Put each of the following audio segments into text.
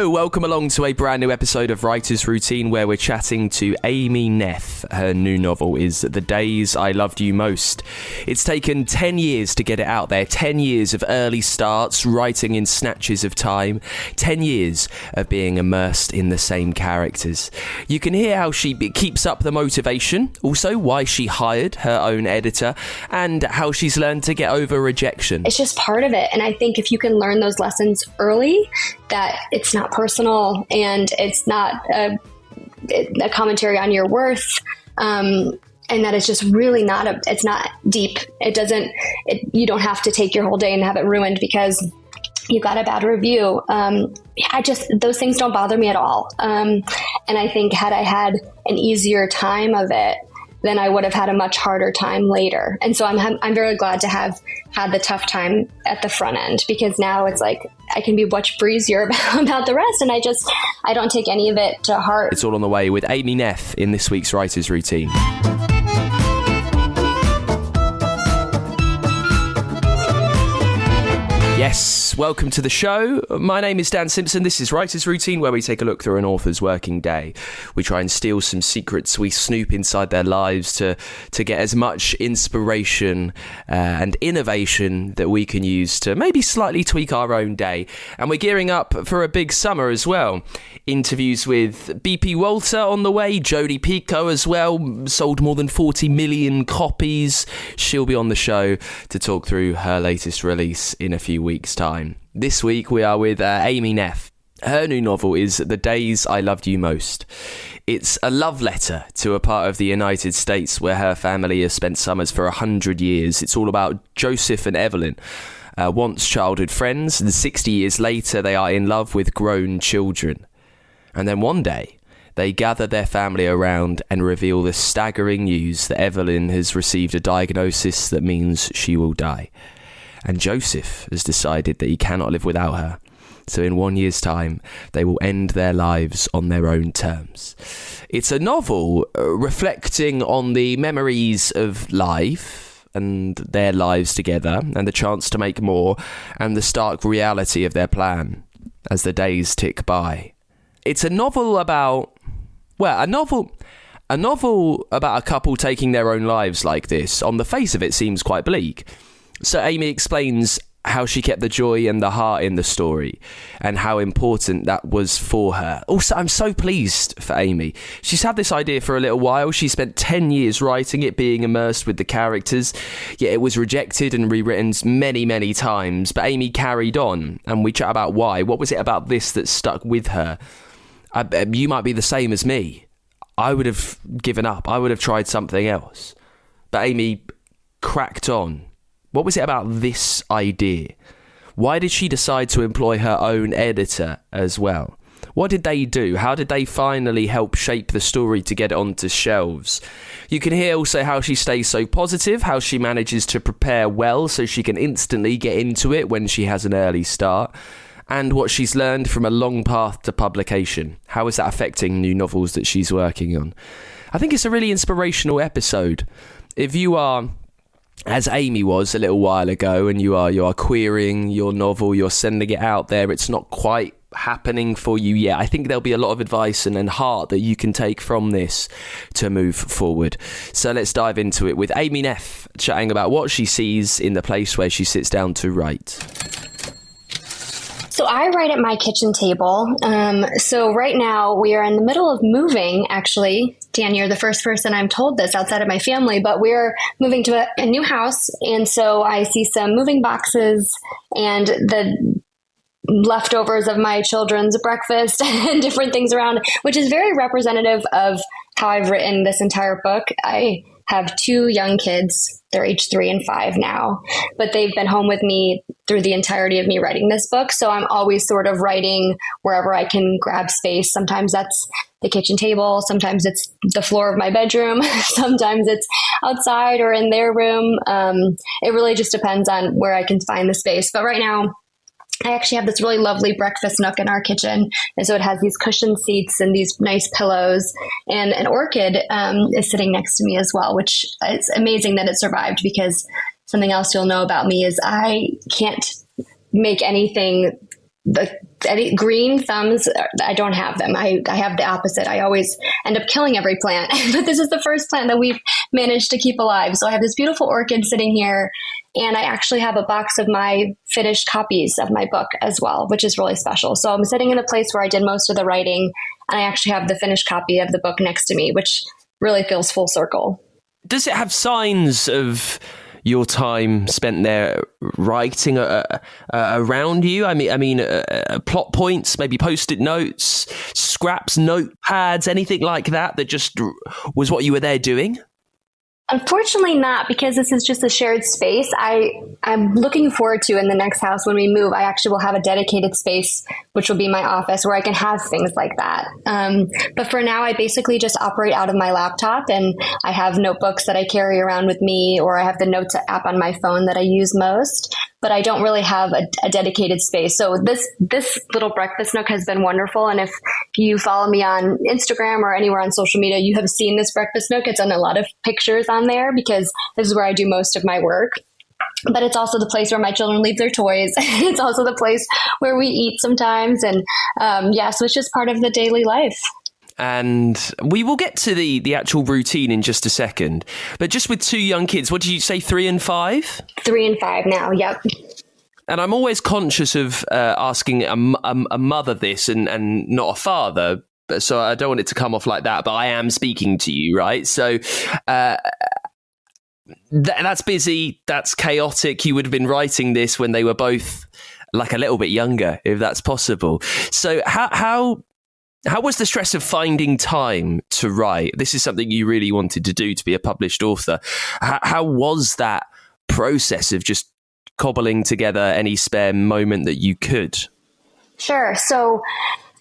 Hello, welcome along to a brand new episode of Writer's Routine where we're chatting to Amy Neff. Her new novel is The Days I Loved You Most. It's taken 10 years to get it out there, 10 years of early starts, writing in snatches of time, 10 years of being immersed in the same characters. You can hear how she keeps up the motivation, also why she hired her own editor, and how she's learned to get over rejection. It's just part of it, and I think if you can learn those lessons early, that it's not personal and it's not a commentary on your worth, and that it's just really it's not deep. You don't have to take your whole day and have it ruined because you got a bad review. Those things don't bother me at all. And I think had I had an easier time of it, then I would have had a much harder time later. And so I'm very glad to have had the tough time at the front end, because now it's like I can be much breezier about the rest, and I don't take any of it to heart. It's all on the way with Amy Neff in this week's Writer's Routine. Yes, welcome to the show. My name is Dan Simpson. This is Writer's Routine, where we take a look through an author's working day. We try and steal some secrets. We snoop inside their lives to get as much inspiration and innovation that we can use to maybe slightly tweak our own day. And we're gearing up for a big summer as well. Interviews with BP Walter on the way, Jodie Picoult as well, sold more than 40 million copies. She'll be on the show to talk through her latest release in a few weeks' time. This week we are with Amy Neff. Her new novel is The Days I Loved You Most. It's a love letter to a part of the United States where her family has spent summers for 100 years. It's all about Joseph and Evelyn, once childhood friends, and 60 years later they are in love with grown children. And then one day, they gather their family around and reveal the staggering news that Evelyn has received a diagnosis that means she will die. And Joseph has decided that he cannot live without her. So in 1 year's time, they will end their lives on their own terms. It's a novel reflecting on the memories of life and their lives together, and the chance to make more, and the stark reality of their plan as the days tick by. It's a novel about, a novel about a couple taking their own lives like this. On the face of it, seems quite bleak. So Amy explains how she kept the joy and the heart in the story and how important that was for her. Also, I'm so pleased for Amy. She's had this idea for a little while. She spent 10 years writing it, being immersed with the characters, yet it was rejected and rewritten many, many times. But Amy carried on, and we chat about why. What was it about this that stuck with her? You might be the same as me. I would have given up. I would have tried something else. But Amy cracked on. What was it about this idea? Why did she decide to employ her own editor as well? What did they do? How did they finally help shape the story to get it onto shelves? You can hear also how she stays so positive, how she manages to prepare well so she can instantly get into it when she has an early start, and what she's learned from a long path to publication. How is that affecting new novels that she's working on? I think it's a really inspirational episode. If you are, as Amy was a little while ago, and you are querying your novel, you're sending it out there, it's not quite happening for you yet, I think there'll be a lot of advice and heart that you can take from this to move forward. So let's dive into it with Amy Neff, chatting about what she sees in the place where she sits down to write. So I write at my kitchen table. So right now we are in the middle of moving, actually. Dan, you're the first person I'm told this outside of my family, but we're moving to a new house. And so I see some moving boxes and the leftovers of my children's breakfast and different things around, which is very representative of how I've written this entire book. I have two young kids. They're age 3 and 5 now, but they've been home with me through the entirety of me writing this book. So I'm always sort of writing wherever I can grab space. Sometimes that's the kitchen table. Sometimes it's the floor of my bedroom. Sometimes it's outside or in their room. It really just depends on where I can find the space. But right now, I actually have this really lovely breakfast nook in our kitchen. And so it has these cushioned seats and these nice pillows, and an orchid is sitting next to me as well, which it's amazing that it survived, because something else you'll know about me is I can't make anything any green thumbs, I don't have them. I have the opposite. I always end up killing every plant. But this is the first plant that we've managed to keep alive. So I have this beautiful orchid sitting here, and I actually have a box of my finished copies of my book as well, which is really special. So I'm sitting in a place where I did most of the writing, and I actually have the finished copy of the book next to me, which really feels full circle. Does it have signs of your time spent there writing around you? I mean, plot points, maybe post-it notes, scraps, notepads, anything like that just was what you were there doing? Unfortunately not, because this is just a shared space. I'm looking forward to in the next house when we move, I actually will have a dedicated space, which will be my office, where I can have things like that. But for now, I basically just operate out of my laptop, and I have notebooks that I carry around with me, or I have the notes app on my phone that I use most. But I don't really have a dedicated space. So this little breakfast nook has been wonderful. And if you follow me on Instagram or anywhere on social media, you have seen this breakfast nook. It's on a lot of pictures on there because this is where I do most of my work. But it's also the place where my children leave their toys. It's also the place where we eat sometimes. And so it's just part of the daily life. And we will get to the actual routine in just a second. But just with two young kids, what did you say, 3 and 5? 3 and 5 now, yep. And I'm always conscious of asking a mother this and not a father. So I don't want it to come off like that, but I am speaking to you, right? So that's busy, that's chaotic. You would have been writing this when they were both like a little bit younger, if that's possible. So how was the stress of finding time to write? This is something you really wanted to do, to be a published author. How was that process of just cobbling together any spare moment that you could? Sure. So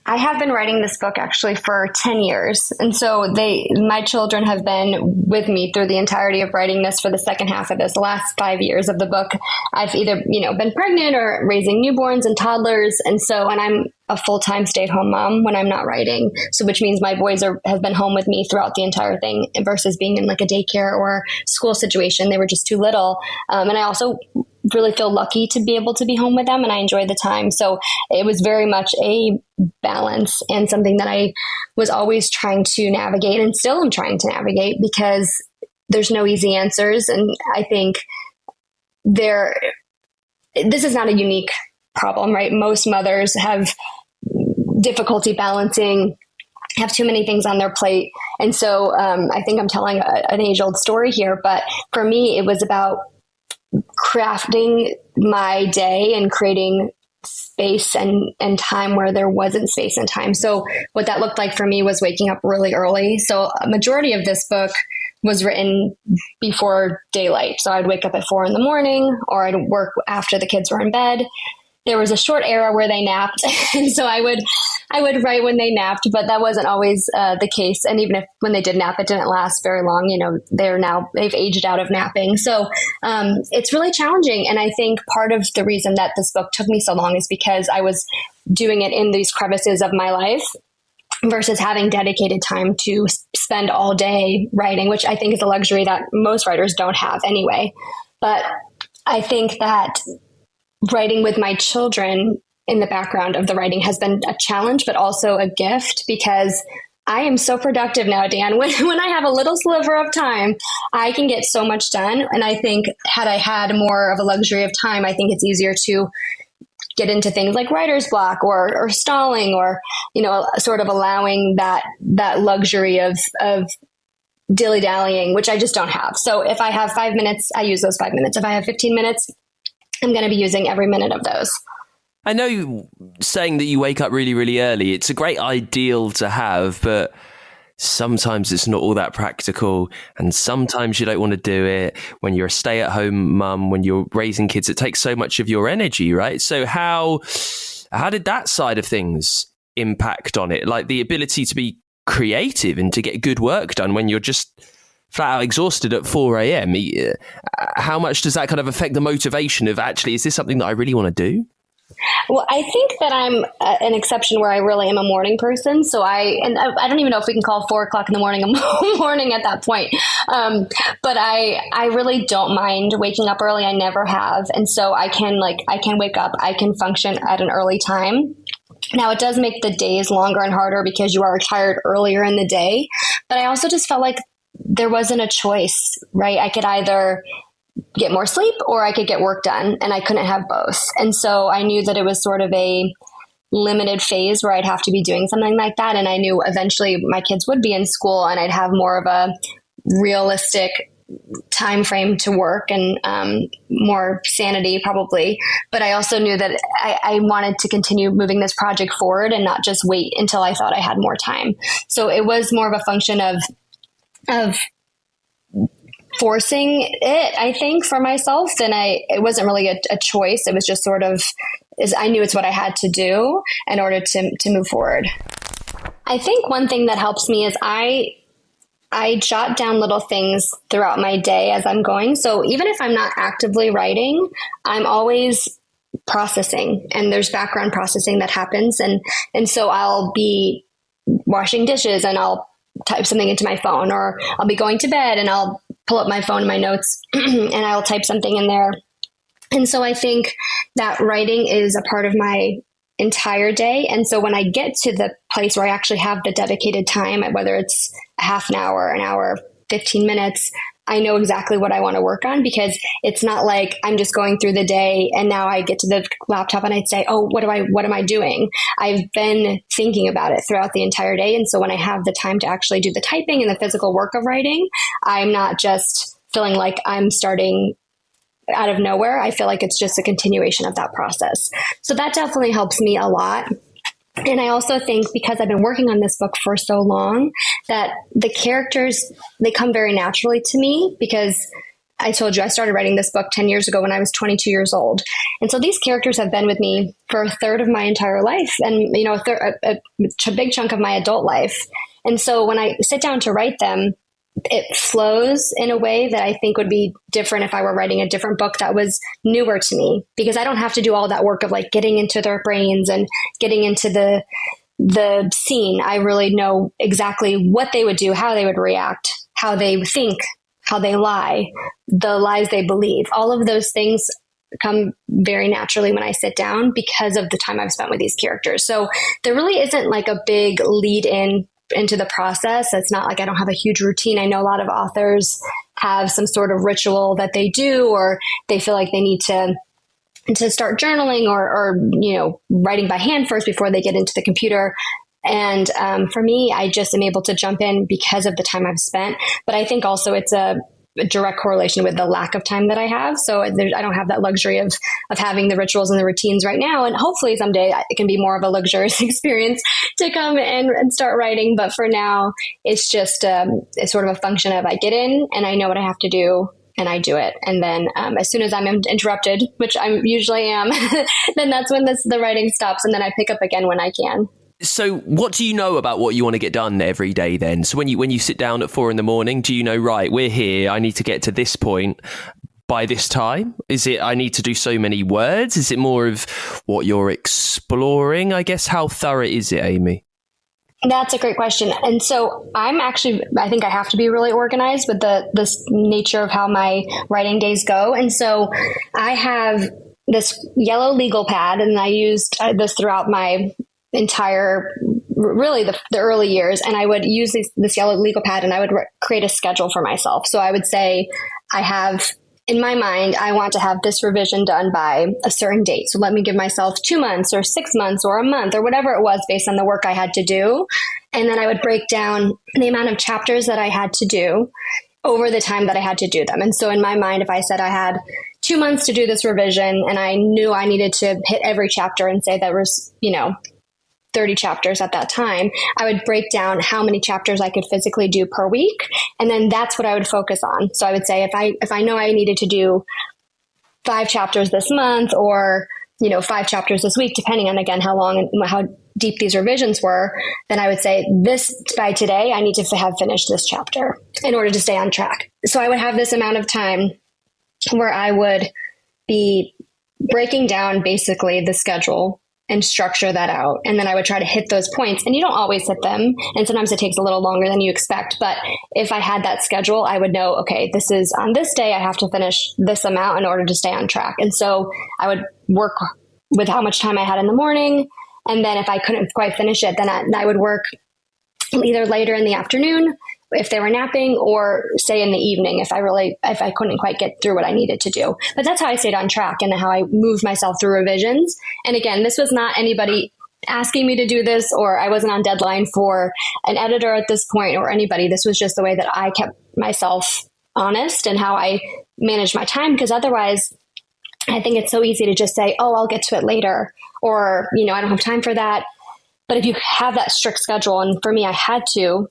I have been writing this book actually for 10 years. And so my children have been with me through the entirety of writing this for the second half of this. The last 5 years of the book, I've either, been pregnant or raising newborns and toddlers. And I'm a full-time stay-at-home mom when I'm not writing. So which means my boys have been home with me throughout the entire thing versus being in like a daycare or school situation. They were just too little. And I also really feel lucky to be able to be home with them, and I enjoy the time. So it was very much a balance and something that I was always trying to navigate and still am trying to navigate because there's no easy answers. And I think this is not a unique problem, right? Most mothers have difficulty balancing, have too many things on their plate. And so I think I'm telling an age-old story here, but for me, it was about crafting my day and creating space and time where there wasn't space and time. So what that looked like for me was waking up really early. So a majority of this book was written before daylight. So I'd wake up at 4 a.m, or I'd work after the kids were in bed. There was a short era where they napped, and so I would write when they napped, but that wasn't always the case. And even if when they did nap, it didn't last very long. They've aged out of napping. So it's really challenging. And I think part of the reason that this book took me so long is because I was doing it in these crevices of my life versus having dedicated time to spend all day writing, which I think is a luxury that most writers don't have anyway. But I think that writing with my children in the background of the writing has been a challenge, but also a gift because I am so productive now, Dan. When I have a little sliver of time, I can get so much done. And I think had I had more of a luxury of time, I think it's easier to get into things like writer's block or stalling or, sort of allowing that luxury of dilly-dallying, which I just don't have. So if I have 5 minutes, I use those 5 minutes. If I have 15 minutes, I'm going to be using every minute of those. I know saying that you wake up really, really early, it's a great ideal to have, but sometimes it's not all that practical. And sometimes you don't want to do it when you're a stay-at-home mum, when you're raising kids. It takes so much of your energy, right? So how did that side of things impact on it? Like the ability to be creative and to get good work done when you're just flat out exhausted at 4 a.m. How much does that kind of affect the motivation of actually, is this something that I really want to do? Well, I think that I'm an exception where I really am a morning person. So I don't even know if we can call 4 o'clock in the morning a morning at that point. But I really don't mind waking up early. I never have. And so I can wake up, I can function at an early time. Now, it does make the days longer and harder because you are tired earlier in the day, but I also just felt like there wasn't a choice, right? I could either get more sleep or I could get work done, and I couldn't have both. And so I knew that it was sort of a limited phase where I'd have to be doing something like that. And I knew eventually my kids would be in school and I'd have more of a realistic time frame to work and more sanity probably. But I also knew that I wanted to continue moving this project forward and not just wait until I thought I had more time. So it was more of a function of forcing it, I think, for myself. Then it wasn't really a choice. It was just sort of, I knew it's what I had to do in order to move forward. I think one thing that helps me is I jot down little things throughout my day as I'm going. So even if I'm not actively writing, I'm always processing, and there's background processing that happens. And so I'll be washing dishes and I'll type something into my phone, or I'll be going to bed and I'll pull up my phone and my notes and I'll type something in there. And so I think that writing is a part of my entire day. And so when I get to the place where I actually have the dedicated time, whether it's a half an hour, 15 minutes, I know exactly what I want to work on, because it's not like I'm just going through the day and now I get to the laptop and I'd say, oh, what am I doing? I've been thinking about it throughout the entire day. And so when I have the time to actually do the typing and the physical work of writing, I'm not just feeling like I'm starting out of nowhere. I feel like it's just a continuation of that process. So that definitely helps me a lot. And I also think, because I've been working on this book for so long, that the characters, they come very naturally to me, because I told you I started writing this book 10 years ago when I was 22 years old. And so these characters have been with me for a third of my entire life, and, you know, a big chunk of my adult life. And so when I sit down to write them, it flows in a way that I think would be different if I were writing a different book that was newer to me, because I don't have to do all that work of like getting into their brains and getting into the scene. I really know exactly what they would do, how they would react, how they think, how they lie, the lies they believe. All of those things come very naturally when I sit down because of the time I've spent with these characters. So there really isn't like a big lead into the process. It's not like I don't have a huge routine. I know a lot of authors have some sort of ritual that they do, or they feel like they need to start journaling or you know, writing by hand first before they get into the computer. And for me, I just am able to jump in because of the time I've spent. But I think also it's a direct correlation with the lack of time that I have. So I don't have that luxury of having the rituals and the routines right now. And hopefully someday it can be more of a luxurious experience to come and start writing. But for now, it's just it's sort of a function of I get in and I know what I have to do and I do it. And then as soon as I'm interrupted, which I usually am, then that's when the writing stops, and then I pick up again when I can. So what do you know about what you want to get done every day then? So when you sit down at 4 a.m, do you know, right, we're here, I need to get to this point by this time? Is it, I need to do so many words? Is it more of what you're exploring? I guess, how thorough is it, Amy? That's a great question. And so I think I have to be really organized with this nature of how my writing days go. And so I have this yellow legal pad, and I used this throughout my entire, really the early years. And I would use this yellow legal pad, and I would create a schedule for myself. So I would say, I have in my mind, I want to have this revision done by a certain date. So let me give myself 2 months or 6 months or a month or whatever it was based on the work I had to do. And then I would break down the amount of chapters that I had to do over the time that I had to do them. And so in my mind, if I said I had 2 months to do this revision and I knew I needed to hit every chapter and say there was, 30 chapters at that time, I would break down how many chapters I could physically do per week. And then that's what I would focus on. So I would say, if I know I needed to do 5 chapters this month, or, 5 chapters this week, depending on, again, how long and how deep these revisions were, then I would say by today, I need to have finished this chapter in order to stay on track. So I would have this amount of time where I would be breaking down basically the schedule and structure that out. And then I would try to hit those points, and you don't always hit them. And sometimes it takes a little longer than you expect. But if I had that schedule, I would know, okay, this is on this day, I have to finish this amount in order to stay on track. And so I would work with how much time I had in the morning, And then if I couldn't quite finish it, then I would work either later in the afternoon if they were napping, or say in the evening if I couldn't quite get through what I needed to do. But that's how I stayed on track and how I moved myself through revisions. And again, this was not anybody asking me to do this, or I wasn't on deadline for an editor at this point or anybody. This was just the way that I kept myself honest and how I managed my time, because otherwise I think it's so easy to just say, oh, I'll get to it later, or, I don't have time for that. But if you have that strict schedule, and for me, I had to,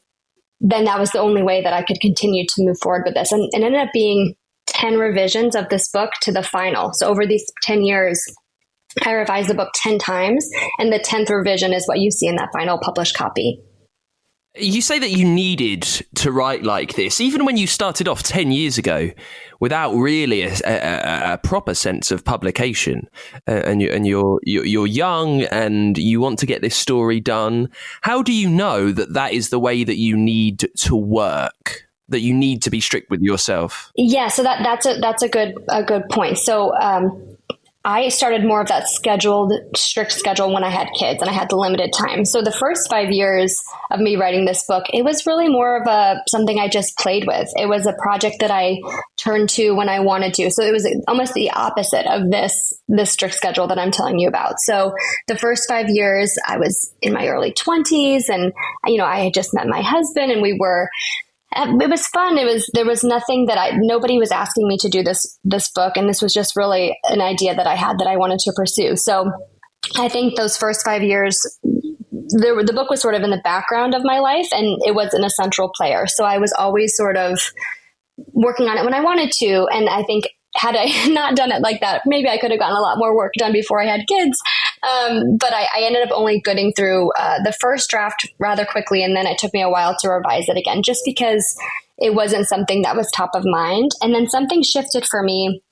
then that was the only way that I could continue to move forward with this. And it ended up being 10 revisions of this book to the final. So over these 10 years, I revised the book 10 times, and the 10th revision is what you see in that final published copy. You say that you needed to write like this, even when you started off 10 years ago, without really a proper sense of publication, and you're young and you want to get this story done. How do you know that that is the way that you need to work? That you need to be strict with yourself? Yeah, so that's a good point. So I started more of that strict schedule when I had kids and I had the limited time. So the first 5 years of me writing this book, it was really more of something I just played with. It was a project that I turned to when I wanted to. So it was almost the opposite of this strict schedule that I'm telling you about. So the first 5 years, I was in my early 20s, and I had just met my husband, and it was fun. There was nothing nobody was asking me to do this book. And this was just really an idea that I had that I wanted to pursue. So I think those first 5 years, the book was sort of in the background of my life, and it wasn't a central player. So I was always sort of working on it when I wanted to. And I think had I not done it like that, maybe I could have gotten a lot more work done before I had kids. But I ended up only getting through the first draft rather quickly, and then it took me a while to revise it again, just because it wasn't something that was top of mind. And then something shifted for me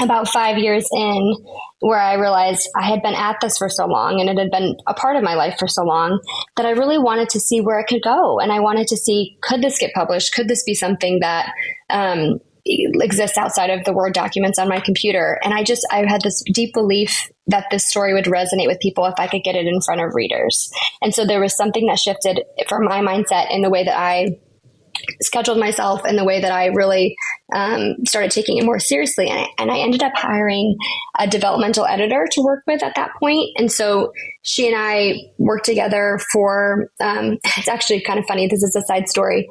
about 5 years in, where I realized I had been at this for so long, and it had been a part of my life for so long, that I really wanted to see where it could go. And I wanted to see, could this get published? Could this be something that exists outside of the Word documents on my computer? And I had this deep belief that this story would resonate with people if I could get it in front of readers. And so there was something that shifted for my mindset in the way that I scheduled myself, and the way that I really started taking it more seriously. And I ended up hiring a developmental editor to work with at that point. And so she and I worked together for, it's actually kind of funny. This is a side story.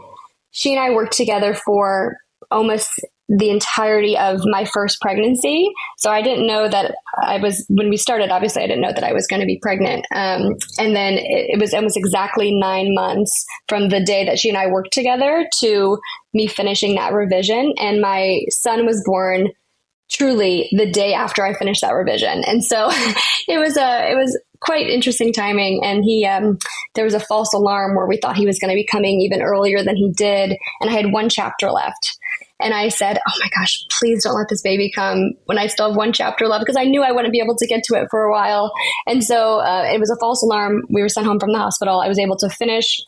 She and I worked together for almost the entirety of my first pregnancy. So I didn't know that when we started, obviously I didn't know that I was going to be pregnant. And then it was almost exactly 9 months from the day that she and I worked together to me finishing that revision. And my son was born truly the day after I finished that revision. And so it was quite interesting timing. And there was a false alarm where we thought he was going to be coming even earlier than he did. And I had one chapter left. And I said, oh my gosh, please don't let this baby come when I still have one chapter left, because I knew I wouldn't be able to get to it for a while. And so it was a false alarm. We were sent home from the hospital. I was able to finish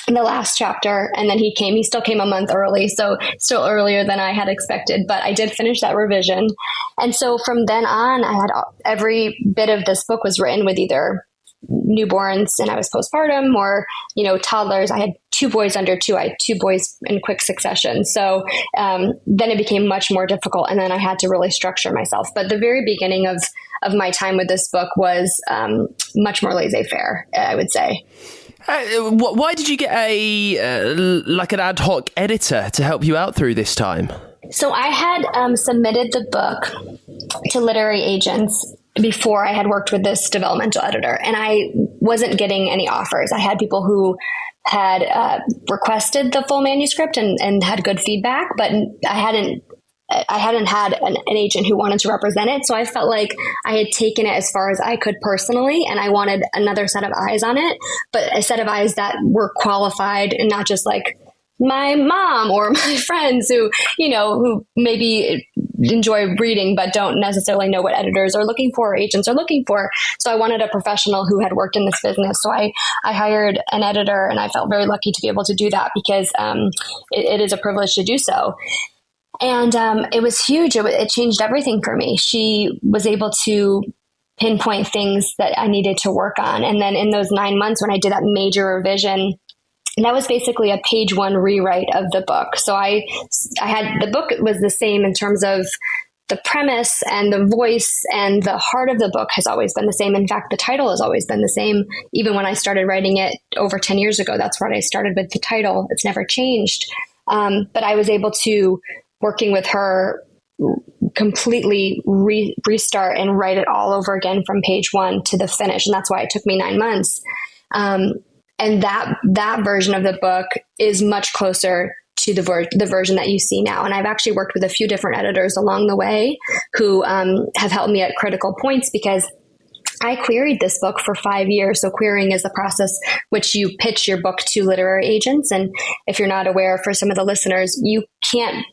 the last chapter, and then he still came a month early. So still earlier than I had expected, but I did finish that revision. And so from then on, I had every bit of this book was written with either newborns, and I was postpartum, or, toddlers. I had 2 boys under 2. I had 2 boys in quick succession. So then it became much more difficult, and then I had to really structure myself. But the very beginning of my time with this book was much more laissez-faire, I would say. Why did you get an ad hoc editor to help you out through this time? So I had submitted the book to literary agents before I had worked with this developmental editor, and I wasn't getting any offers. I had people who had requested the full manuscript and had good feedback, but I hadn't had an agent who wanted to represent it. So I felt like I had taken it as far as I could personally, and I wanted another set of eyes on it, but a set of eyes that were qualified and not just like my mom or my friends who maybe enjoy reading but don't necessarily know what editors are looking for or agents are looking for. So I wanted a professional who had worked in this business. So I hired an editor, and I felt very lucky to be able to do that, because it is a privilege to do so. And it was huge. It changed everything for me. She was able to pinpoint things that I needed to work on. And then in those 9 months when I did that major revision, and that was basically a page 1 rewrite of the book. So I had, the book was the same in terms of the premise and the voice, and the heart of the book has always been the same. In fact, the title has always been the same. Even when I started writing it over 10 years ago, that's what I started with, the title. It's never changed. But I was able to, working with her, completely restart and write it all over again from page 1 to the finish. And that's why it took me 9 months. And that version of the book is much closer to the version that you see now. And I've actually worked with a few different editors along the way who have helped me at critical points, because I queried this book for 5 years. So querying is the process which you pitch your book to literary agents. And if you're not aware, for some of the listeners, you can't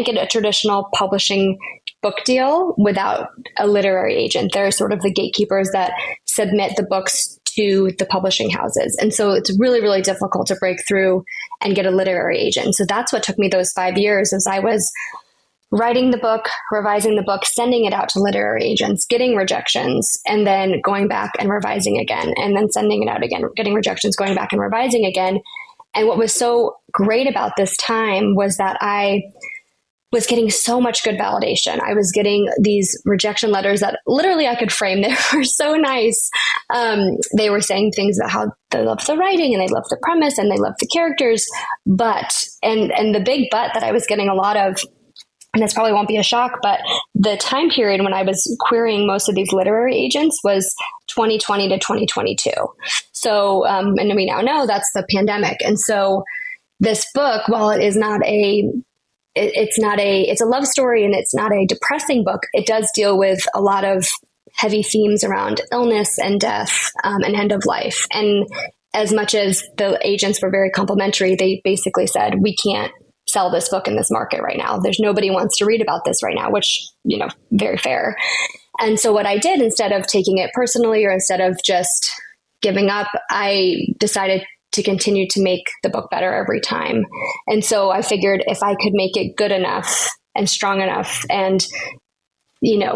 get a traditional publishing book deal without a literary agent. They're sort of the gatekeepers that submit the books to the publishing houses. And so it's really, really difficult to break through and get a literary agent. So that's what took me those 5 years, as I was writing the book, revising the book, sending it out to literary agents, getting rejections, and then going back and revising again, and then sending it out again, getting rejections, going back and revising again. And what was so great about this time was that I was getting so much good validation. I was getting these rejection letters that literally I could frame. They were so nice. They were saying things about how they loved the writing and they loved the premise and they loved the characters. But, and the big but that I was getting a lot of, and this probably won't be a shock, but the time period when I was querying most of these literary agents was 2020 to 2022. So, and we now know that's the pandemic. And so this book, while it is not it's a love story and it's not a depressing book, it does deal with a lot of heavy themes around illness and death, and end of life. And as much as the agents were very complimentary, they basically said, we can't sell this book in this market right now. There's nobody wants to read about this right now, which, very fair. And so what I did, instead of taking it personally or instead of just giving up, I decided to continue to make the book better every time. And so I figured if I could make it good enough and strong enough and,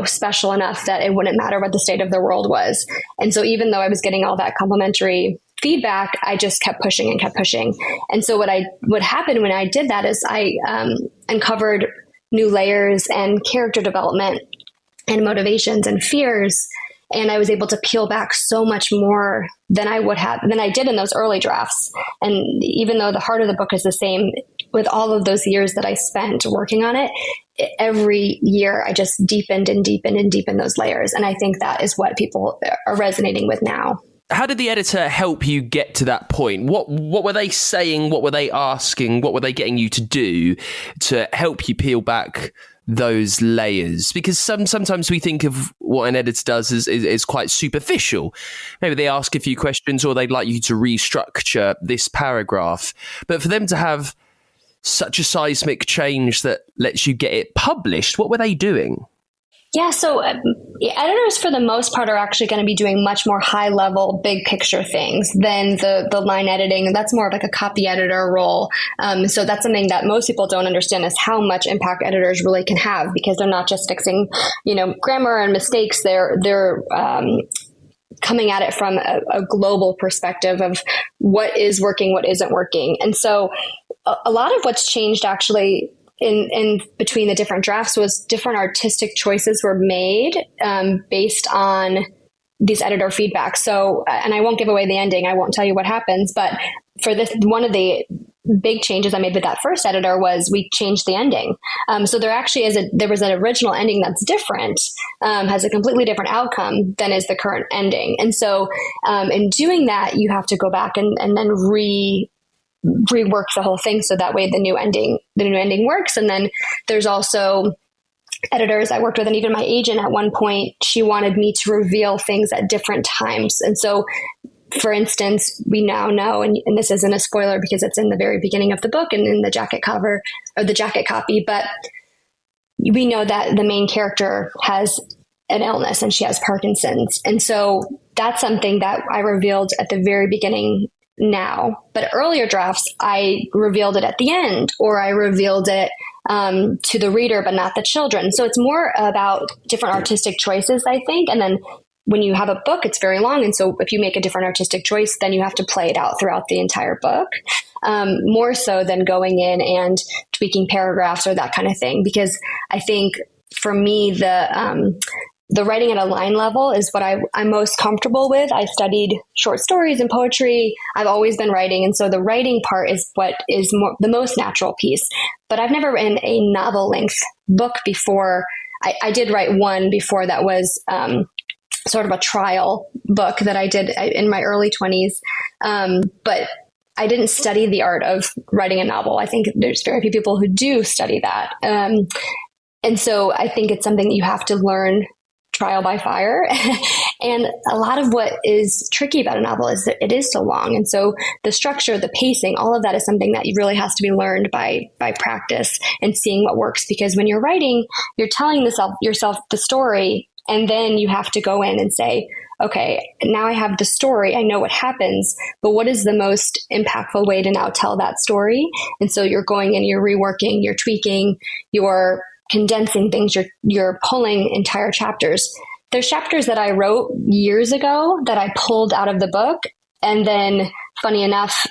special enough that it wouldn't matter what the state of the world was. And so even though I was getting all that complimentary feedback, I just kept pushing and kept pushing. And so what happened when I did that is I uncovered new layers and character development and motivations and fears. And I was able to peel back so much more than I did in those early drafts. And even though the heart of the book is the same, with all of those years that I spent working on it, every year I just deepened and deepened and deepened those layers. And I think that is what people are resonating with now. How did the editor help you get to that point? What were they saying? What were they asking? What were they getting you to do to help you peel back those layers? Because sometimes we think of what an editor does is quite superficial. Maybe they ask a few questions or they'd like you to restructure this paragraph. But for them to have such a seismic change that lets you get it published, what were they doing? Yeah, so editors for the most part are actually going to be doing much more high level, big picture things than the line editing. That's more of like a copy editor role. So that's something that most people don't understand, is how much impact editors really can have, because they're not just fixing, grammar and mistakes. They're coming at it from a global perspective of what is working, what isn't working. And so a lot of what's changed actually in between the different drafts was different artistic choices were made based on these editor feedback. So, and I won't give away the ending. I won't tell you what happens, but for this, one of the big changes I made with that first editor was we changed the ending. So there actually there was an original ending that's different, has a completely different outcome than is the current ending. And so in doing that, you have to go back and then rework the whole thing, so that way the new ending works. And then there's also editors I worked with, and even my agent at one point, she wanted me to reveal things at different times. And so, for instance, we now know, and this isn't a spoiler because it's in the very beginning of the book and in the jacket cover or the jacket copy, but we know that the main character has an illness and she has Parkinson's. And so that's something that I revealed at the very beginning now, but earlier drafts, I revealed it at the end, or I revealed it to the reader, but not the children. So it's more about different artistic choices, I think. And then when you have a book, it's very long. And so if you make a different artistic choice, then you have to play it out throughout the entire book, more so than going in and tweaking paragraphs or that kind of thing. Because I think for me, the writing at a line level is what I'm most comfortable with. I studied short stories and poetry. I've always been writing. And so the writing part is what is the most natural piece. But I've never written a novel length book before. I did write one before that was sort of a trial book that I did in my early 20s. But I didn't study the art of writing a novel. I think there's very few people who do study that. And so I think it's something that you have to learn trial by fire. And a lot of what is tricky about a novel is that it is so long. And so the structure, the pacing, all of that is something that really has to be learned by practice and seeing what works. Because when you're writing, you're telling yourself the story, and then you have to go in and say, okay, now I have the story. I know what happens, but what is the most impactful way to now tell that story? And so you're going in, you're reworking, you're tweaking, you're condensing things, you're pulling entire chapters. There's chapters that I wrote years ago that I pulled out of the book. And then funny enough,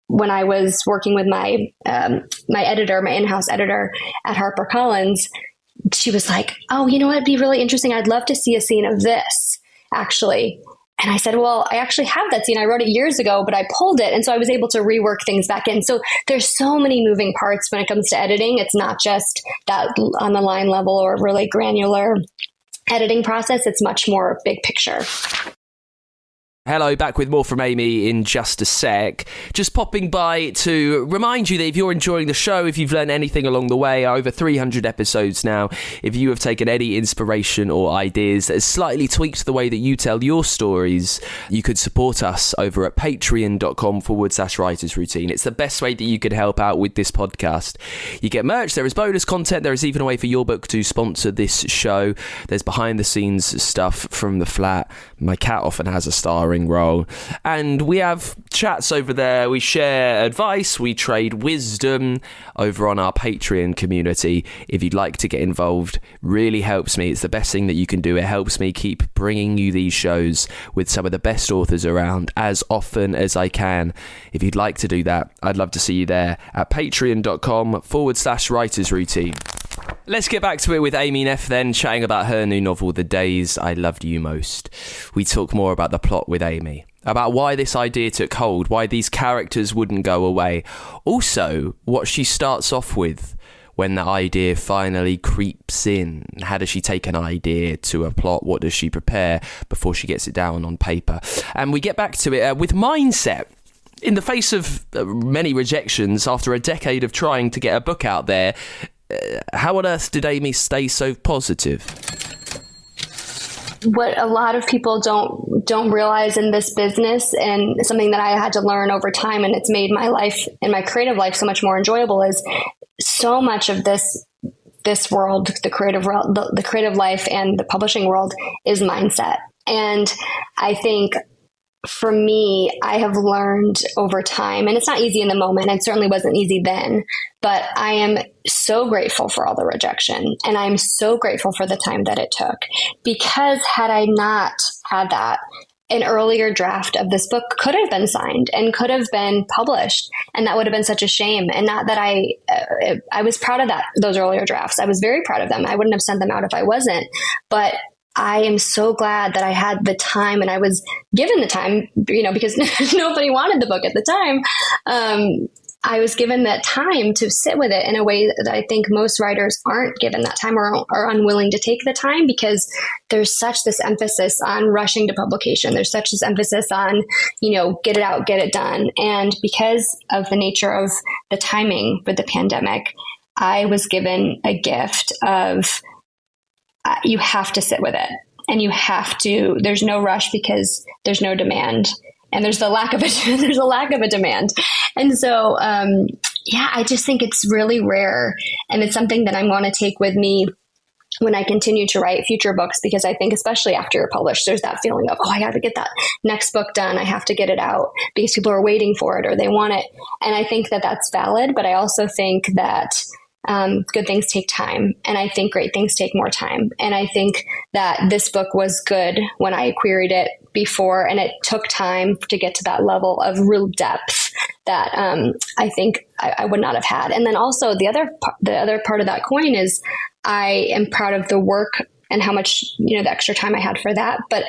when I was working with my editor, my in-house editor at HarperCollins, she was like, oh, you know what, it'd be really interesting. I'd love to see a scene of this, actually. And I said, well, I actually have that scene. I wrote it years ago, but I pulled it. And so I was able to rework things back in. So there's so many moving parts when it comes to editing. It's not just that on the line level or really granular editing process. It's much more big picture. Hello, back with more from Amy in just a sec. Just popping by to remind you that if you're enjoying the show, if you've learned anything along the way, over 300 episodes now, if you have taken any inspiration or ideas that has slightly tweaked the way that you tell your stories, you could support us over at patreon.com/writers routine. It's the best way that you could help out with this podcast. You get merch, there is bonus content, there is even a way for your book to sponsor this show. There's behind the scenes stuff from the flat. My cat often has a starring role, and we have chats over there. We share advice, we trade wisdom over on our Patreon community. If you'd like to get involved, really helps me. It's the best thing that you can do. It helps me keep bringing you these shows with some of the best authors around as often as I can. If you'd like to do that, I'd love to see you there at patreon.com/writers routine. Let's get back to it with Amy Neff then, chatting about her new novel, The Days I Loved You Most. We talk more about the plot with Amy, about why this idea took hold, why these characters wouldn't go away. Also, what she starts off with when the idea finally creeps in. How does she take an idea to a plot? What does she prepare before she gets it down on paper? And we get back to it with mindset. In the face of many rejections, after a decade of trying to get a book out there, how on earth did Amy stay so positive? What a lot of people don't realize in this business, and something that I had to learn over time, and it's made my life and my creative life so much more enjoyable, is so much of this world, the creative life and the publishing world, is mindset. And I think for me, I have learned over time, and it's not easy in the moment. It certainly wasn't easy then, but I am so grateful for all the rejection. And I'm so grateful for the time that it took, because had I not had that, an earlier draft of this book could have been signed and could have been published. And that would have been such a shame. And not that I was proud of those earlier drafts. I was very proud of them. I wouldn't have sent them out if I wasn't, but I am so glad that I had the time, and I was given the time, because nobody wanted the book at the time. I was given that time to sit with it in a way that I think most writers aren't given that time, or are unwilling to take the time, because there's such this emphasis on rushing to publication. There's such this emphasis on, get it out, get it done. And because of the nature of the timing with the pandemic, I was given a gift of, you have to sit with it, and there's no rush, because there's no demand, and there's a lack of a demand. And so, I just think it's really rare, and it's something that I want to take with me when I continue to write future books, because I think especially after you're published, there's that feeling of, I got to get that next book done. I have to get it out because people are waiting for it or they want it. And I think that that's valid, but I also think that good things take time. And I think great things take more time. And I think that this book was good when I queried it before, and it took time to get to that level of real depth that I think I would not have had. And then also the other part of that coin is I am proud of the work and how much, the extra time I had for that. But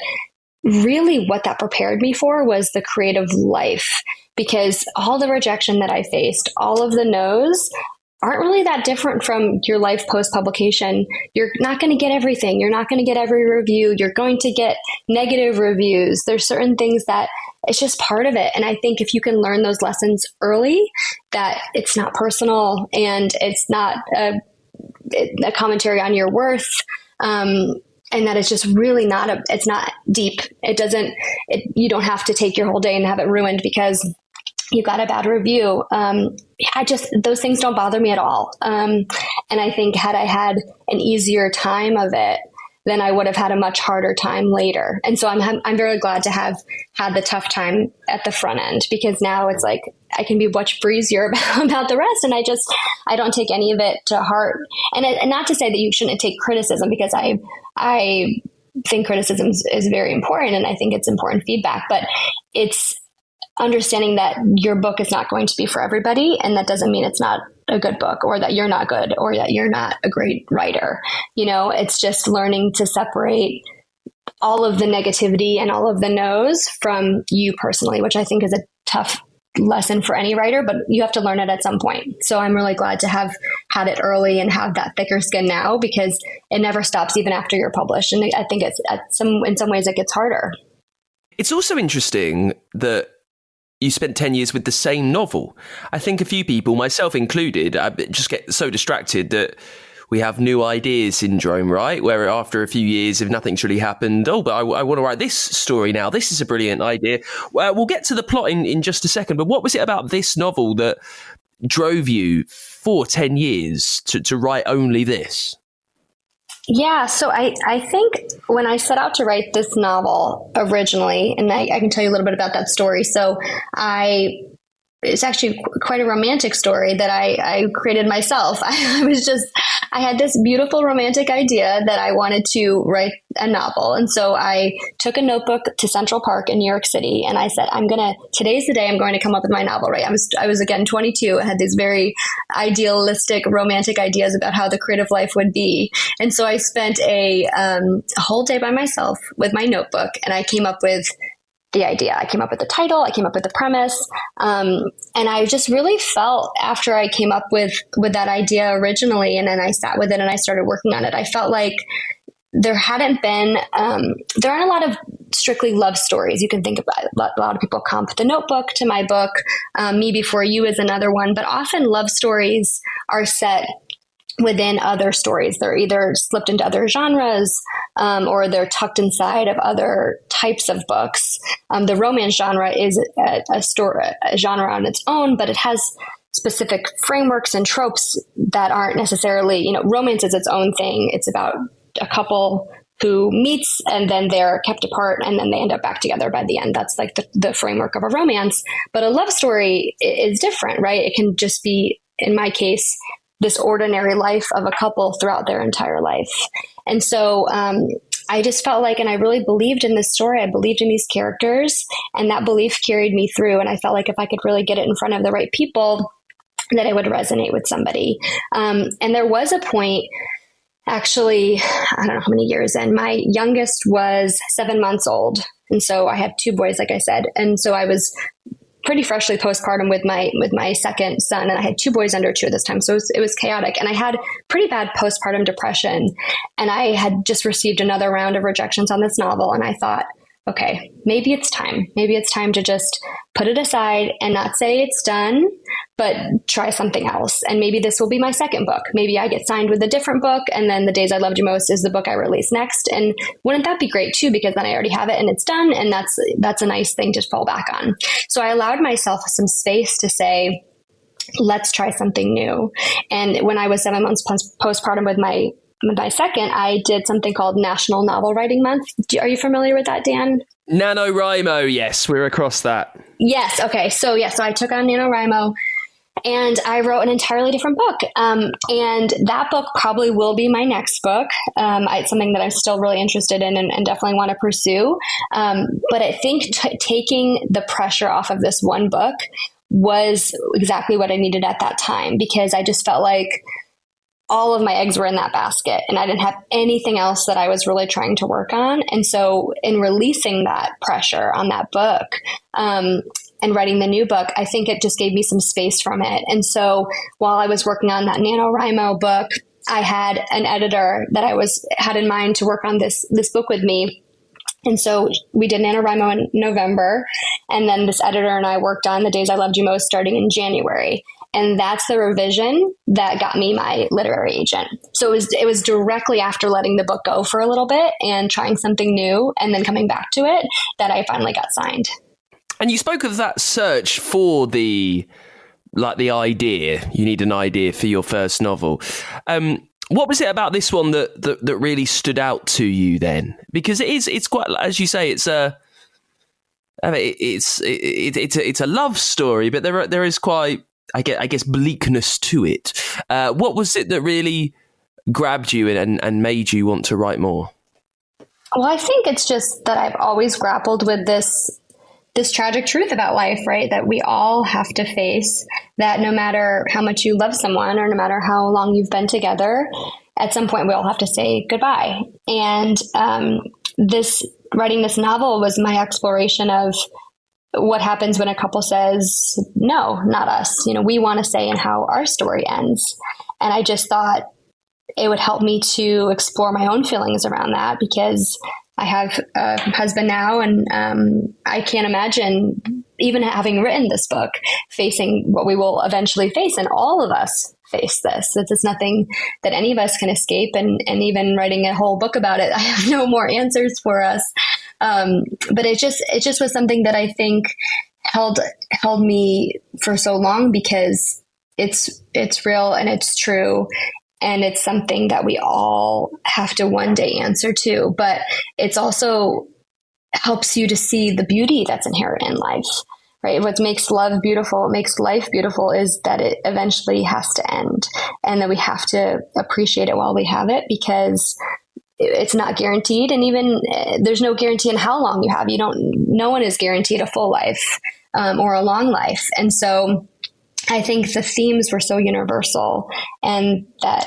really what that prepared me for was the creative life, because all the rejection that I faced, all of the no's, aren't really that different from your life post-publication. You're not going to get everything. You're not going to get every review. You're going to get negative reviews. There's certain things that it's just part of it. And I think if you can learn those lessons early, that it's not personal and it's not a commentary on your worth, and that it's just really it's not deep. You don't have to take your whole day and have it ruined because you got a bad review. Those things don't bother me at all. And I think had I had an easier time of it, then I would have had a much harder time later. And so I'm very glad to have had the tough time at the front end, because now it's like I can be much breezier about the rest. And I don't take any of it to heart. And not to say that you shouldn't take criticism, because I think criticism is very important, and I think it's important feedback, but it's understanding that your book is not going to be for everybody. And that doesn't mean it's not a good book, or that you're not good, or that you're not a great writer. It's just learning to separate all of the negativity and all of the no's from you personally, which I think is a tough lesson for any writer, but you have to learn it at some point. So I'm really glad to have had it early and have that thicker skin now, because it never stops even after you're published. And I think in some ways it gets harder. It's also interesting that you spent 10 years with the same novel. I think a few people, myself included, just get so distracted that we have new ideas syndrome, right? Where after a few years, if nothing's really happened, but I want to write this story now. This is a brilliant idea. We'll get to the plot in just a second. But what was it about this novel that drove you for 10 years to write only this? Yeah, so I think when I set out to write this novel originally, and I can tell you a little bit about that story. So it's actually quite a romantic story that I created myself. I had this beautiful romantic idea that I wanted to write a novel. And so I took a notebook to Central Park in New York City, and I said, today's the day I'm going to come up with my novel, right? I was again 22. I had these very idealistic, romantic ideas about how the creative life would be. And so I spent a whole day by myself with my notebook, and I came up with the idea. I came up with the title. I came up with the premise. And I just really felt, after I came up with that idea originally, and then I sat with it and I started working on it, I felt like there aren't a lot of strictly love stories. You can think about a lot of people comp The Notebook to my book. Me Before You is another one, but often love stories are set within other stories. They're either slipped into other genres, or they're tucked inside of other types of books. The romance genre is a genre on its own, but it has specific frameworks and tropes that aren't necessarily, romance is its own thing. It's about a couple who meets and then they're kept apart and then they end up back together by the end. That's like the framework of a romance. But a love story is different, right? It can just be, in my case, this ordinary life of a couple throughout their entire life. And so I just felt like, and I really believed in this story, I believed in these characters, and that belief carried me through. And I felt like if I could really get it in front of the right people, that it would resonate with somebody. And there was a point, actually, I don't know how many years in, my youngest was 7 months old. And so I had two boys, like I said. And so I was pretty freshly postpartum with my second son, and I had two boys under 2 at this time. So it was chaotic, and I had pretty bad postpartum depression, and I had just received another round of rejections on this novel. And I thought, okay, maybe it's time to just put it aside and not say it's done, but try something else. And maybe this will be my second book. Maybe I get signed with a different book, and then The Days I Loved You Most is the book I release next. And wouldn't that be great too? Because then I already have it and it's done. And that's a nice thing to fall back on. So I allowed myself some space to say, let's try something new. And when I was 7 months postpartum with my second, I did something called National Novel Writing Month. Are you familiar with that, Dan? NaNoWriMo, yes, we're across that. Yes. Okay. So I took on NaNoWriMo, And I wrote an entirely different book. And that book probably will be my next book. It's something that I'm still really interested in and definitely want to pursue. But I think taking the pressure off of this one book was exactly what I needed at that time, because I just felt like all of my eggs were in that basket and I didn't have anything else that I was really trying to work on. And so in releasing that pressure on that book, and writing the new book, I think it just gave me some space from it. And so while I was working on that NaNoWriMo book, I had an editor that had in mind to work on this book with me. And so we did NaNoWriMo in November. And then this editor and I worked on The Days I Loved You Most starting in January. And that's the revision that got me my literary agent. So it was directly after letting the book go for a little bit and trying something new and then coming back to it that I finally got signed. And you spoke of that search for the idea. You need an idea for your first novel. What was it about this one that really stood out to you then? Because it's quite, as you say, it's a love story, but there is quite, I guess, bleakness to it. What was it that really grabbed you and made you want to write more? Well, I think it's just that I've always grappled with this tragic truth about life, right? That we all have to face, that no matter how much you love someone or no matter how long you've been together, at some point we all have to say goodbye. And writing this novel was my exploration of what happens when a couple says, no, not us. We want to say and how our story ends. And I just thought it would help me to explore my own feelings around that, because I have a husband now, and I can't imagine, even having written this book, facing what we will eventually face. And all of us face this. It's nothing that any of us can escape. And even writing a whole book about it, I have no more answers for us. But it just was something that I think held me for so long, because it's real and it's true. And it's something that we all have to one day answer to, but it's also helps you to see the beauty that's inherent in life, right? What makes love beautiful, what makes life beautiful, is that it eventually has to end, and that we have to appreciate it while we have it, because it's not guaranteed. And even there's no guarantee in how long you have. No one is guaranteed a full life, or a long life. And so I think the themes were so universal, and that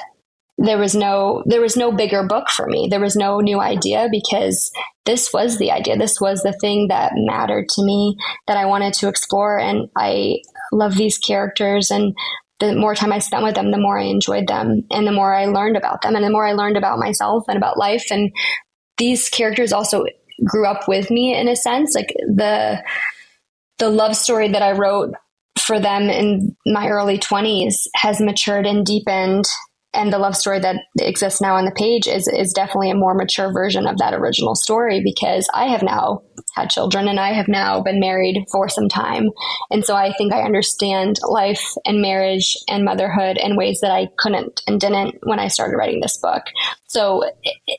there was no bigger book for me. There was no new idea, because this was the idea. This was the thing that mattered to me, that I wanted to explore. And I love these characters, and the more time I spent with them, the more I enjoyed them, and the more I learned about them, and the more I learned about myself and about life. And these characters also grew up with me in a sense. Like the love story that I wrote for them in my early 20s has matured and deepened. And the love story that exists now on the page is definitely a more mature version of that original story, because I have now had children and I have now been married for some time. And so I think I understand life and marriage and motherhood in ways that I couldn't and didn't when I started writing this book. So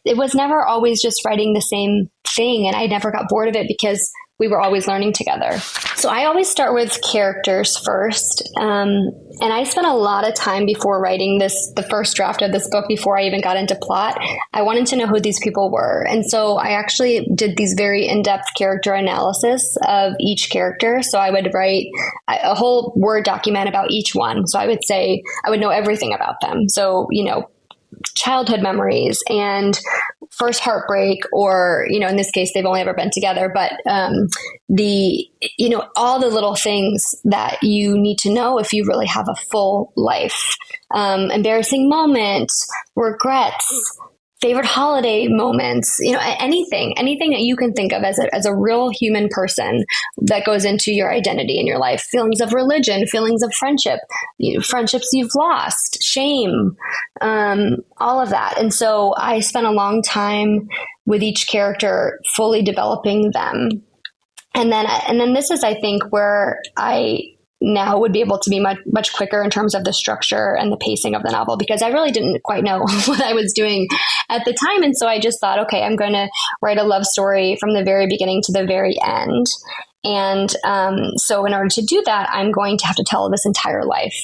it was never always just writing the same thing. And I never got bored of it, because we were always learning together. So I always start with characters first. And I spent a lot of time before writing the first draft of this book, before I even got into plot. I wanted to know who these people were. And so I actually did these very in-depth character analysis of each character. So I would write a whole Word document about each one. So I would say, I would know everything about them. So, childhood memories and first heartbreak, or, in this case, they've only ever been together, but all the little things that you need to know if you really have a full life, embarrassing moments, regrets, favorite holiday moments, anything that you can think of as a real human person that goes into your identity in your life, feelings of religion, feelings of friendship, friendships you've lost, shame, all of that. And so I spent a long time with each character fully developing them. And then this is, I think, where I now would be able to be much, much quicker in terms of the structure and the pacing of the novel, because I really didn't quite know what I was doing at the time. And so I just thought, okay, I'm going to write a love story from the very beginning to the very end. And so in order to do that, I'm going to have to tell this entire life.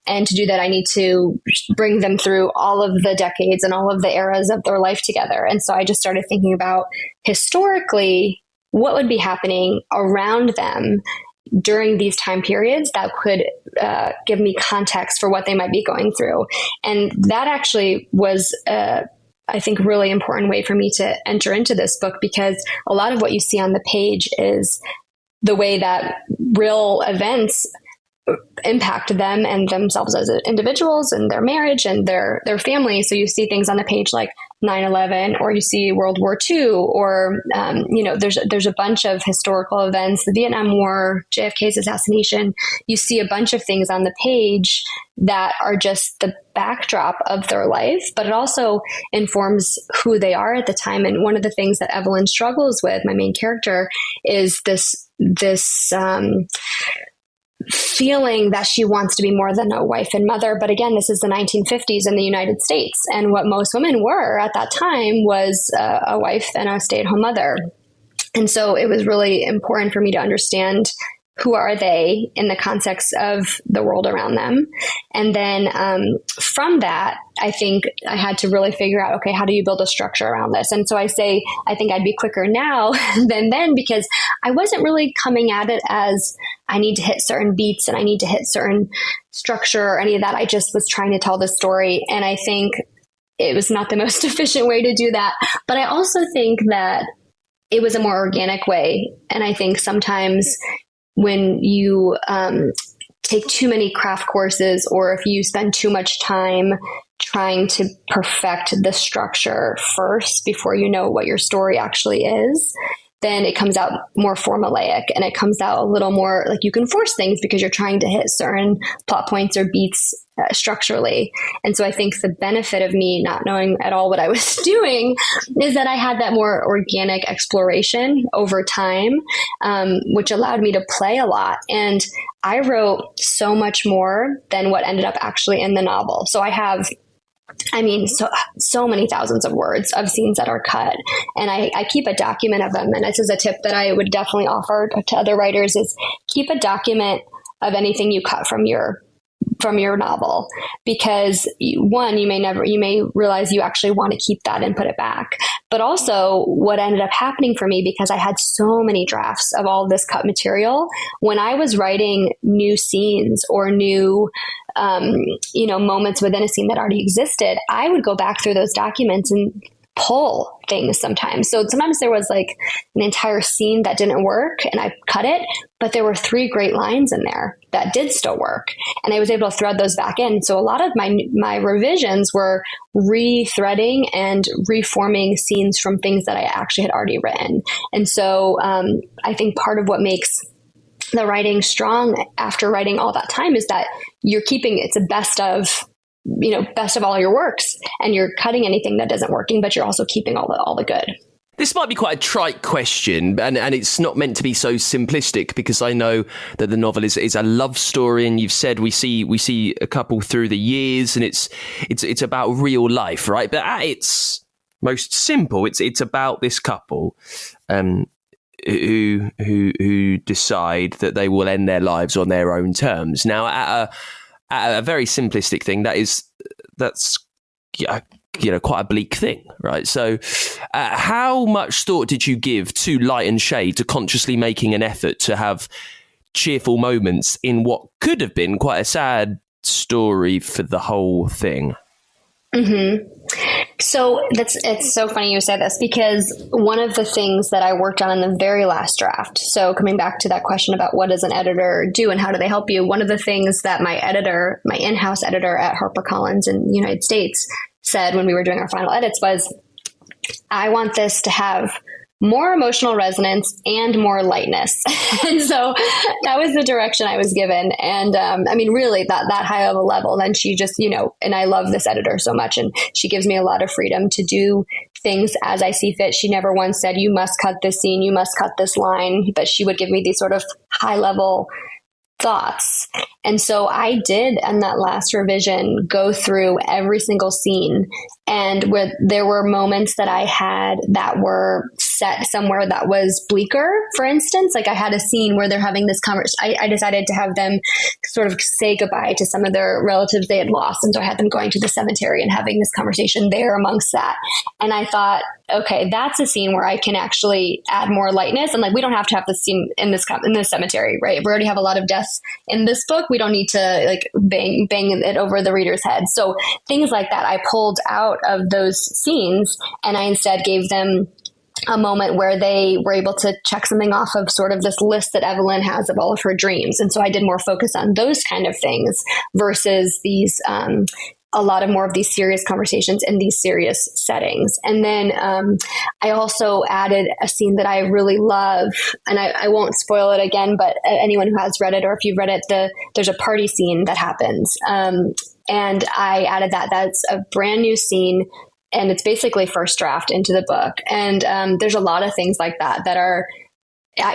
And to do that, I need to bring them through all of the decades and all of the eras of their life together. And so I just started thinking about historically what would be happening around them during these time periods that could give me context for what they might be going through. And that actually was, I think, really important way for me to enter into this book, because a lot of what you see on the page is the way that real events impact them and themselves as individuals and their marriage and their family. So you see things on the page like 9/11, or you see World War II, or, there's a bunch of historical events, the Vietnam War, JFK's assassination. You see a bunch of things on the page that are just the backdrop of their life, but it also informs who they are at the time. And one of the things that Evelyn struggles with, my main character, is this feeling that she wants to be more than a wife and mother. But again, this is the 1950s in the United States. And what most women were at that time was a wife and a stay-at-home mother. And so it was really important for me to understand who are they in the context of the world around them. And then from that, I think I had to really figure out, okay, how do you build a structure around this? And so I say, I think I'd be quicker now than then, because I wasn't really coming at it as I need to hit certain beats and I need to hit certain structure or any of that. I just was trying to tell the story. And I think it was not the most efficient way to do that. But I also think that it was a more organic way. And I think sometimes when you take too many craft courses, or if you spend too much time trying to perfect the structure first before you know what your story actually is, then it comes out more formulaic, and it comes out a little more like you can force things because you're trying to hit certain plot points or beats structurally. And so I think the benefit of me not knowing at all what I was doing is that I had that more organic exploration over time, which allowed me to play a lot. And I wrote so much more than what ended up actually in the novel. So I have so many thousands of words of scenes that are cut, and I keep a document of them. And this is a tip that I would definitely offer to other writers: is keep a document of anything you cut from your novel, because one, you may realize you actually want to keep that and put it back. But also what ended up happening for me, because I had so many drafts of all this cut material, when I was writing new scenes or new moments within a scene that already existed, I would go back through those documents and pull things sometimes. So sometimes there was like an entire scene that didn't work and I cut it, but there were 3 great lines in there that did still work. And I was able to thread those back in. So a lot of my revisions were rethreading and reforming scenes from things that I actually had already written. And so I think part of what makes the writing strong after writing all that time is that you're keeping it's a best of all your works, and you're cutting anything that isn't working, but you're also keeping all the good. This might be quite a trite question, and it's not meant to be so simplistic, because I know that the novel is a love story, and you've said we see a couple through the years, and it's about real life, right? But at its most simple, it's about this couple who decide that they will end their lives on their own terms. Now, at a very simplistic thing, that's quite a bleak thing, right? So how much thought did you give to light and shade, to consciously making an effort to have cheerful moments in what could have been quite a sad story for the whole thing? Mm-hmm. So it's so funny you say this, because one of the things that I worked on in the very last draft, so coming back to that question about what does an editor do and how do they help you, one of the things that my in-house editor at HarperCollins in the United States said when we were doing our final edits was, I want this to have more emotional resonance and more lightness. And so that was the direction I was given. And really that high of a level. Then she just, and I love this editor so much, and she gives me a lot of freedom to do things as I see fit. She never once said, you must cut this scene, you must cut this line, but she would give me these sort of high level thoughts. And so I did, in that last revision, go through every single scene. And there were moments that I had that were set somewhere that was bleaker, for instance. Like I had a scene where they're having this conversation. I decided to have them sort of say goodbye to some of their relatives they had lost. And so I had them going to the cemetery and having this conversation there amongst that. And I thought, okay, that's a scene where I can actually add more lightness. And like, we don't have to have this scene in this cemetery, right? We already have a lot of deaths in this book. We don't need to like bang it over the reader's head. So things like that, I pulled out of those scenes, and I instead gave them a moment where they were able to check something off of sort of this list that Evelyn has of all of her dreams. And so I did more focus on those kind of things versus these, a lot of more of these serious conversations in these serious settings. And then I also added a scene that I really love, and I won't spoil it again, but anyone who has read it, or if you've read it, there's a party scene that happens. And I added that. That's a brand new scene, and it's basically first draft into the book. And there's a lot of things like that are,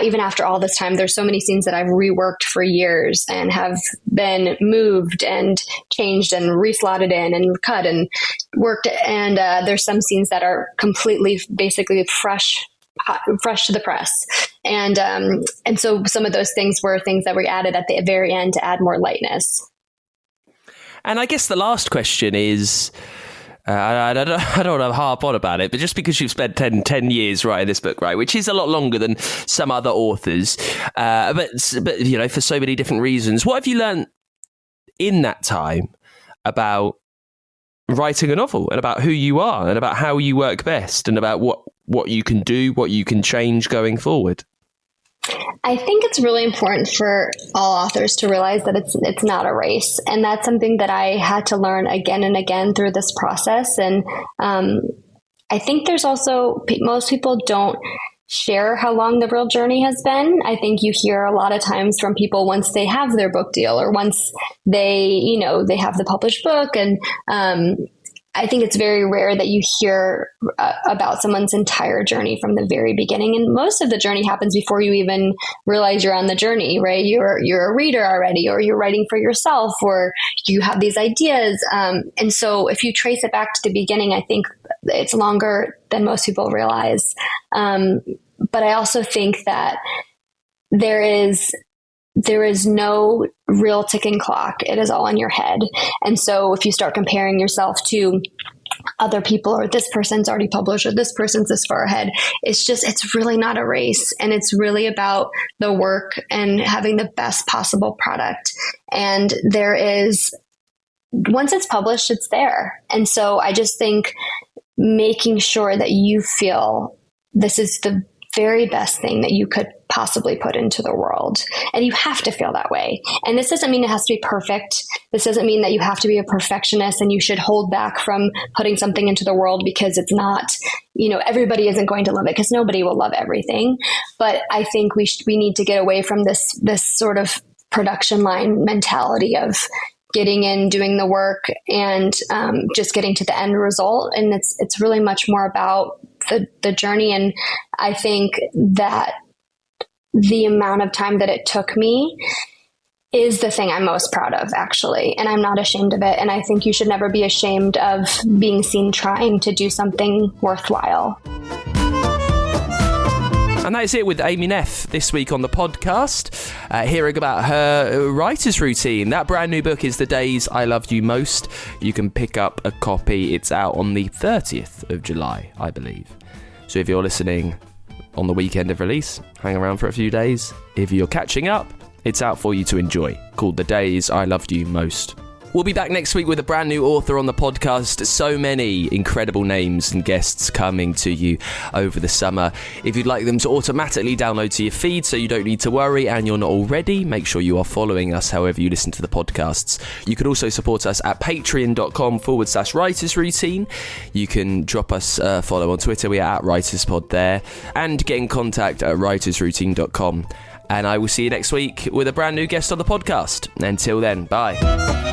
even after all this time, there's so many scenes that I've reworked for years and have been moved and changed and reslotted in and cut and worked. And there's some scenes that are completely, basically fresh to the press. And so some of those things were things that were added at the very end to add more lightness. And I guess the last question is, I don't want to harp on about it, but just because you've spent 10 years writing this book, right, which is a lot longer than some other authors, but you know, for so many different reasons, what have you learned in that time about writing a novel, and about who you are, and about how you work best, and about what you can do, what you can change going forward? I think it's really important for all authors to realize that it's not a race. And that's something that I had to learn again and again through this process. And I think there's also, most people don't share how long the real journey has been. I think you hear a lot of times from people once they have their book deal, or once they have the published book. And I think it's very rare that you hear about someone's entire journey from the very beginning. And most of the journey happens before you even realize you're on the journey, right? You're a reader already, or you're writing for yourself, or you have these ideas. And so if you trace it back to the beginning, I think it's longer than most people realize. But I also think that there is no real ticking clock. It is all in your head. And so if you start comparing yourself to other people, or this person's already published, or this person's this far ahead, it's really not a race. And it's really about the work and having the best possible product. And once it's published, it's there. And so I just think making sure that you feel this is the very best thing that you could possibly put into the world. And you have to feel that way. And this doesn't mean it has to be perfect. This doesn't mean that you have to be a perfectionist and you should hold back from putting something into the world because it's not, everybody isn't going to love it, because nobody will love everything. But I think we need to get away from this sort of production line mentality of getting in, doing the work, and just getting to the end result. And it's really much more about the journey. And I think that the amount of time that it took me is the thing I'm most proud of, actually. And I'm not ashamed of it. And I think you should never be ashamed of being seen trying to do something worthwhile. And that is it with Amy Neff this week on the podcast, hearing about her writer's routine. That brand new book is The Days I Loved You Most. You can pick up a copy. It's out on the 30th of July, I believe. So if you're listening on the weekend of release, hang around for a few days. If you're catching up, it's out for you to enjoy, called The Days I Loved You Most. We'll be back next week with a brand new author on the podcast. So many incredible names and guests coming to you over the summer. If you'd like them to automatically download to your feed so you don't need to worry and you're not already, make sure you are following us however you listen to the podcasts. You can also support us at patreon.com/writers routine. You can drop us a follow on Twitter. We are at writerspod there. And get in contact at writersroutine.com. And I will see you next week with a brand new guest on the podcast. Until then, bye.